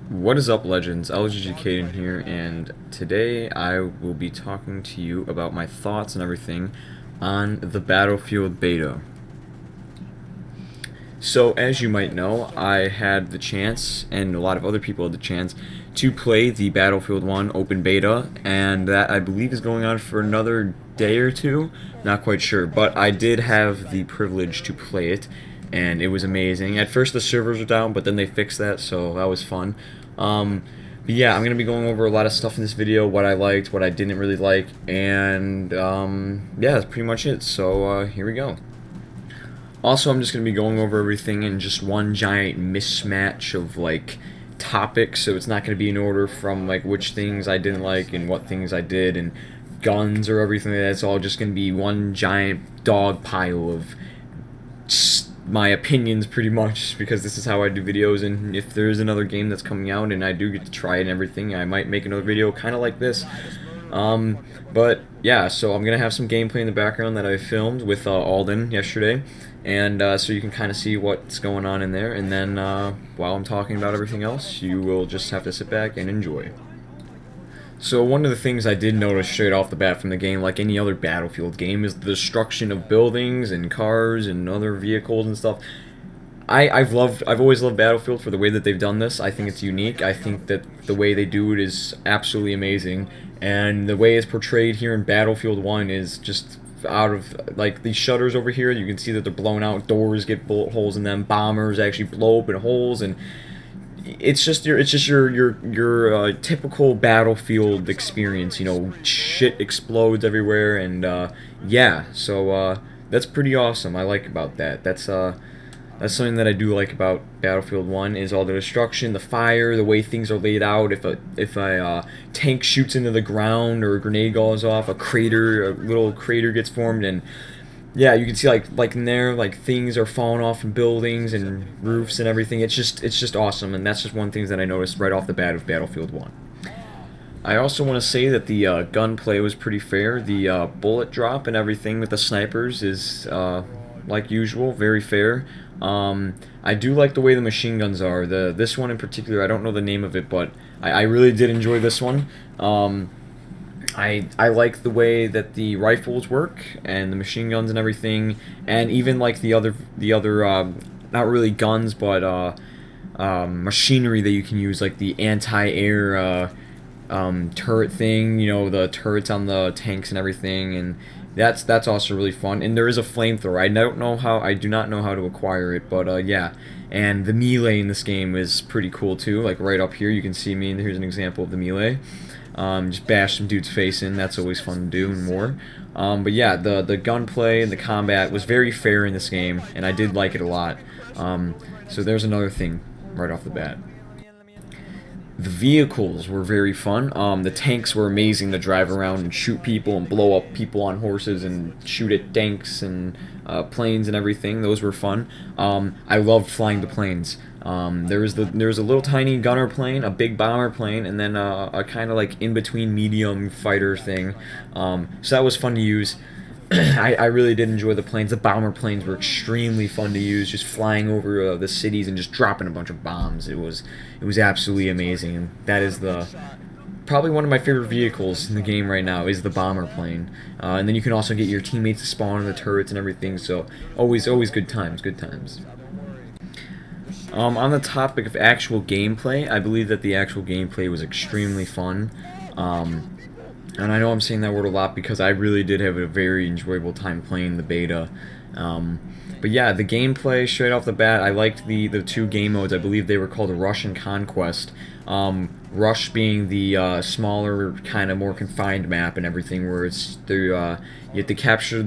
What is up, legends? LGG Caden here, and today I will be talking to you about my thoughts and everything on the Battlefield beta. So, as you might know, I had the chance, and a lot of other people had the chance, to play the Battlefield 1 open beta, and that I believe is going on for another day or two. Not quite sure, but I did have the privilege to play it, and it was amazing. At first the servers were down, but then they fixed that, so that was fun. But yeah, I'm going to be going over a lot of stuff in this video, what I liked, what I didn't really like, and yeah, that's pretty much it. So here we go. Also, I'm just going to be going over everything in just one giant mismatch of like topics, so it's not going to be in order from like which things I didn't like and what things I did and guns or everything. That's all just going to be one giant dog pile of my opinions, pretty much, because this is how I do videos. And if there's another game that's coming out and I do get to try it and everything, I might make another video kind of like this. But yeah, so I'm gonna have some gameplay in the background that I filmed with Alden yesterday, and so you can kind of see what's going on in there. And then while I'm talking about everything else, you will just have to sit back and enjoy. So one of the things I did notice straight off the bat from the game, like any other Battlefield game, is the destruction of buildings and cars and other vehicles and stuff. I've always loved Battlefield for the way that they've done this. I think it's unique. I think that the way they do it is absolutely amazing, and the way it's portrayed here in Battlefield 1 is just out of, like, these shutters over here, you can see that they're blown out, doors get bullet holes in them, bombers actually blow open holes, and it's just your typical Battlefield experience. You know, shit explodes everywhere, and yeah, so that's pretty awesome. I like about that. That's something that I do like about Battlefield 1, is all the destruction, the fire, the way things are laid out. If a tank shoots into the ground or a grenade goes off, a little crater gets formed, and yeah, you can see like in there, like things are falling off in buildings and roofs and everything. It's just awesome, and that's just one thing that I noticed right off the bat of Battlefield 1. I also want to say that the gunplay was pretty fair. The bullet drop and everything with the snipers is like usual, very fair. I do like the way the machine guns are. This one in particular, I don't know the name of it, but I really did enjoy this one. I like the way that the rifles work and the machine guns and everything, and even like the other not really guns, but machinery that you can use, like the anti-air turret thing. You know, the turrets on the tanks and everything, and that's also really fun. And there is a flamethrower. I do not know how to acquire it, but yeah. And the melee in this game is pretty cool too. Like right up here, you can see me, and here's an example of the melee. Just bash some dude's face in. That's always fun to do, and more. But yeah, the gunplay and the combat was very fair in this game, and I did like it a lot. So there's another thing right off the bat. The vehicles were very fun. The tanks were amazing to drive around and shoot people and blow up people on horses and shoot at tanks and planes and everything. Those were fun. I loved flying the planes. There was a little tiny gunner plane, a big bomber plane, and then a kind of like in between medium fighter thing. So that was fun to use. I really did enjoy the planes. The bomber planes were extremely fun to use, just flying over the cities and just dropping a bunch of bombs. It was absolutely amazing, and that is probably one of my favorite vehicles in the game right now, is the bomber plane. And then you can also get your teammates to spawn in the turrets and everything. So always good times, good times. On the topic of actual gameplay, I believe that the actual gameplay was extremely fun. And I know I'm saying that word a lot because I really did have a very enjoyable time playing the beta. But yeah, the gameplay, straight off the bat, I liked the two game modes. I believe they were called Rush and Conquest. Rush being the smaller, kind of more confined map and everything, where you have to capture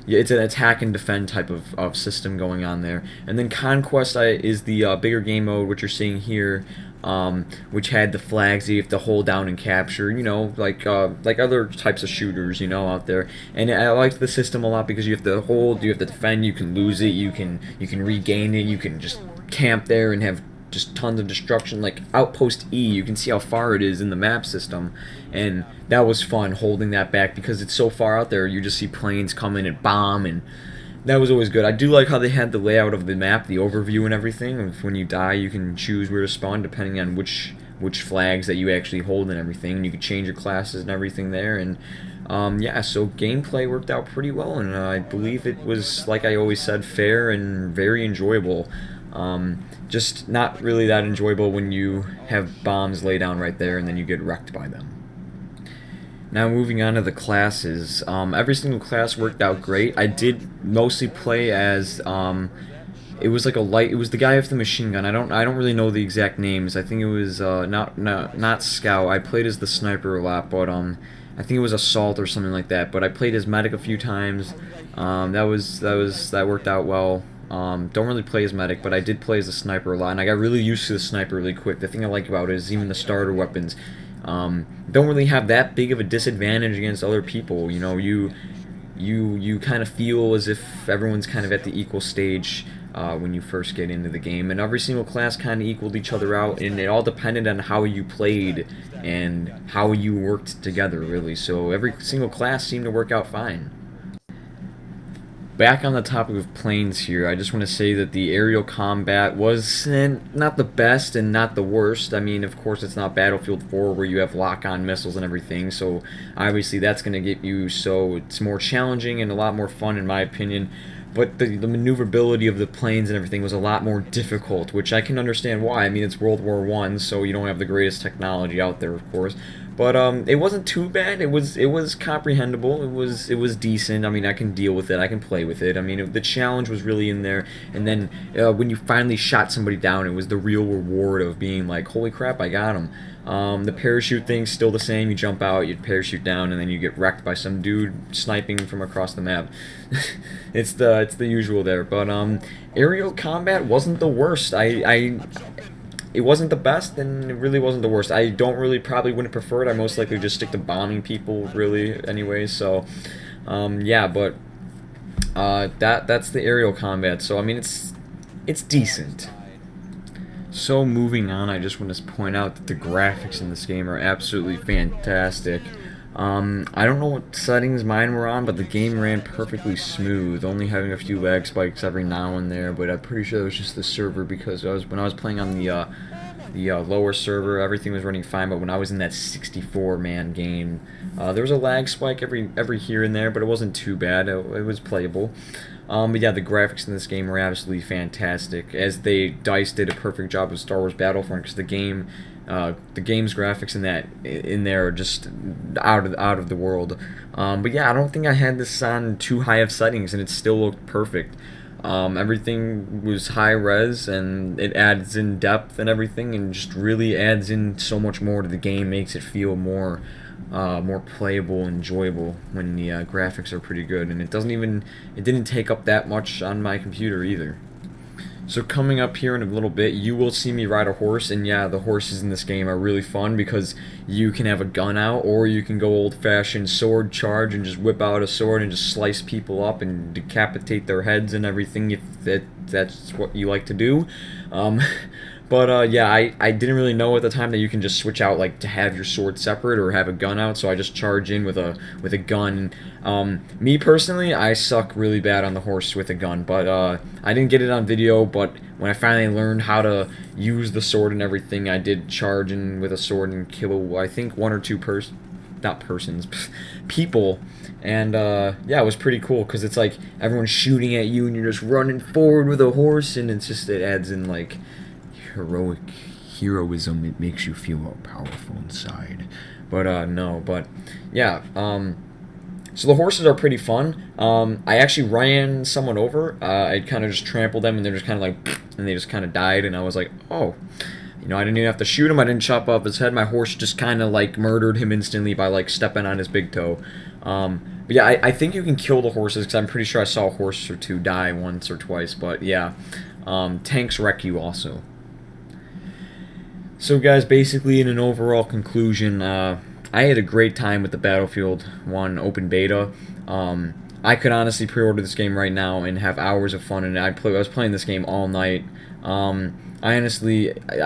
it's an attack and defend type of system going on there. And then Conquest is the bigger game mode, which you're seeing here, which had the flags that you have to hold down and capture, you know, like other types of shooters, you know, out there. And I liked the system a lot because you have to hold, you have to defend, you can lose it, you can regain it, you can just camp there and have just tons of destruction. Like Outpost E, you can see how far it is in the map system, and that was fun holding that back because it's so far out there. You just see planes come in and bomb, and That was always good. I do like how they had the layout of the map, the overview and everything. If when you die, you can choose where to spawn depending on which flags that you actually hold and everything. And you could change your classes and everything there. And yeah, so gameplay worked out pretty well, and I believe it was, like I always said, fair and very enjoyable. Just not really that enjoyable when you have bombs lay down right there and then you get wrecked by them. Now moving on to the classes, every single class worked out great. I did mostly play as it was like a light. It was the guy with the machine gun. I don't really know the exact names. I think it was not scout. I played as the sniper a lot, but I think it was assault or something like that. But I played as medic a few times. That worked out well. Don't really play as medic, but I did play as a sniper a lot, and I got really used to the sniper really quick. The thing I like about it is even the starter weapons don't really have that big of a disadvantage against other people. You know, you kind of feel as if everyone's kind of at the equal stage when you first get into the game, and every single class kind of equaled each other out, and it all depended on how you played and how you worked together, really. So every single class seemed to work out fine. Back on the topic of planes here, I just want to say that the aerial combat was not the best and not the worst. I mean, of course, it's not Battlefield 4 where you have lock-on missiles and everything, so obviously that's going to get you, so it's more challenging and a lot more fun in my opinion. But the maneuverability of the planes and everything was a lot more difficult, which I can understand why. I mean, it's World War I, so you don't have the greatest technology out there, of course. But it wasn't too bad. It was comprehensible. It was decent. I mean, I can deal with it. I can play with it. I mean, the challenge was really in there. And then when you finally shot somebody down, it was the real reward of being like, holy crap, I got him. The parachute thing's still the same. You jump out, you parachute down, and then you get wrecked by some dude sniping from across the map. It's the usual there. But aerial combat wasn't the worst. It wasn't the best, and it really wasn't the worst. I don't really probably wouldn't prefer it. I most likely just stick to bombing people, really, anyway. So, yeah, but that's the aerial combat. So I mean, it's decent. So moving on, I just want to point out that the graphics in this game are absolutely fantastic. I don't know what settings mine were on, but the game ran perfectly smooth, only having a few lag spikes every now and there, but I'm pretty sure it was just the server, because when I was playing on the lower server, everything was running fine, but when I was in that 64-man game, there was a lag spike every here and there, but it wasn't too bad. It was playable. But yeah, the graphics in this game were absolutely fantastic, as DICE did a perfect job with Star Wars Battlefront, because the game's graphics in there are just out of the world. But yeah, I don't think I had this on too high of settings, and it still looked perfect. Everything was high res, and it adds in depth and everything, and just really adds in so much more to the game, makes it feel more playable and enjoyable when the graphics are pretty good. And it didn't take up that much on my computer either. So coming up here in a little bit, you will see me ride a horse, and yeah, the horses in this game are really fun because you can have a gun out, or you can go old-fashioned sword charge and just whip out a sword and just slice people up and decapitate their heads and everything if that's what you like to do. But yeah, I didn't really know at the time that you can just switch out, like, to have your sword separate or have a gun out, so I just charge in with a gun. Me personally, I suck really bad on the horse with a gun, but I didn't get it on video, but when I finally learned how to use the sword and everything, I did charge in with a sword and kill, I think, one or two people. And yeah, it was pretty cool, because it's like everyone's shooting at you and you're just running forward with a horse, and it adds in, like, heroism. It makes you feel all powerful inside. But no, but yeah, so the horses are pretty fun. I actually ran someone over. I kind of just trampled them, and they're just kind of like, and they just kind of died, and I was like, oh, you know, I didn't even have to shoot him. I didn't chop off his head. My horse just kind of like murdered him instantly by like stepping on his big toe. But yeah, I think you can kill the horses, because I'm pretty sure I saw a horse or two die once or twice. But yeah, tanks wreck you also. So guys, basically in an overall conclusion, I had a great time with the Battlefield 1 open beta. I could honestly pre-order this game right now and have hours of fun in it. I was playing this game all night. I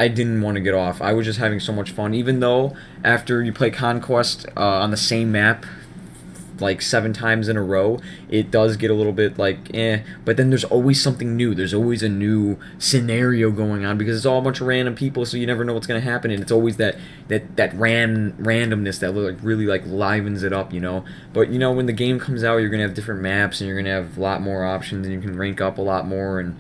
didn't want to get off. I was just having so much fun, even though after you play Conquest on the same map like 7 times in a row, it does get a little bit like but then there's always something new. There's always a new scenario going on because it's all a bunch of random people, so you never know what's gonna happen, and it's always that randomness that like really like livens it up, you know. But you know, when the game comes out, you're gonna have different maps and you're gonna have a lot more options and you can rank up a lot more, and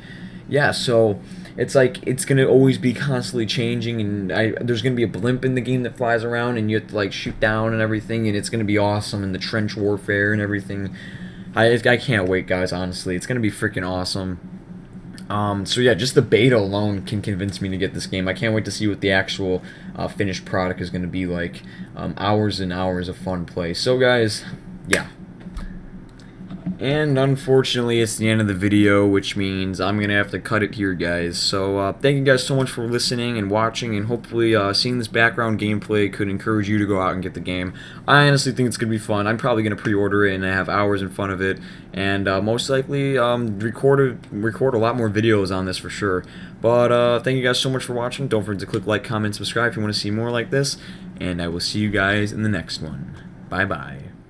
yeah, so it's like it's gonna always be constantly changing, and there's gonna be a blimp in the game that flies around, and you have to like shoot down and everything, and it's gonna be awesome, and the trench warfare and everything. I can't wait, guys. Honestly, it's gonna be freaking awesome. So yeah, just the beta alone can convince me to get this game. I can't wait to see what the actual finished product is gonna be like. Hours and hours of fun play. So guys, yeah. And unfortunately, it's the end of the video, which means I'm going to have to cut it here, guys. So thank you guys so much for listening and watching, and hopefully seeing this background gameplay could encourage you to go out and get the game. I honestly think it's going to be fun. I'm probably going to pre-order it and have hours in front of it, and most likely record a lot more videos on this for sure. But thank you guys so much for watching. Don't forget to click like, comment, subscribe if you want to see more like this, and I will see you guys in the next one. Bye-bye.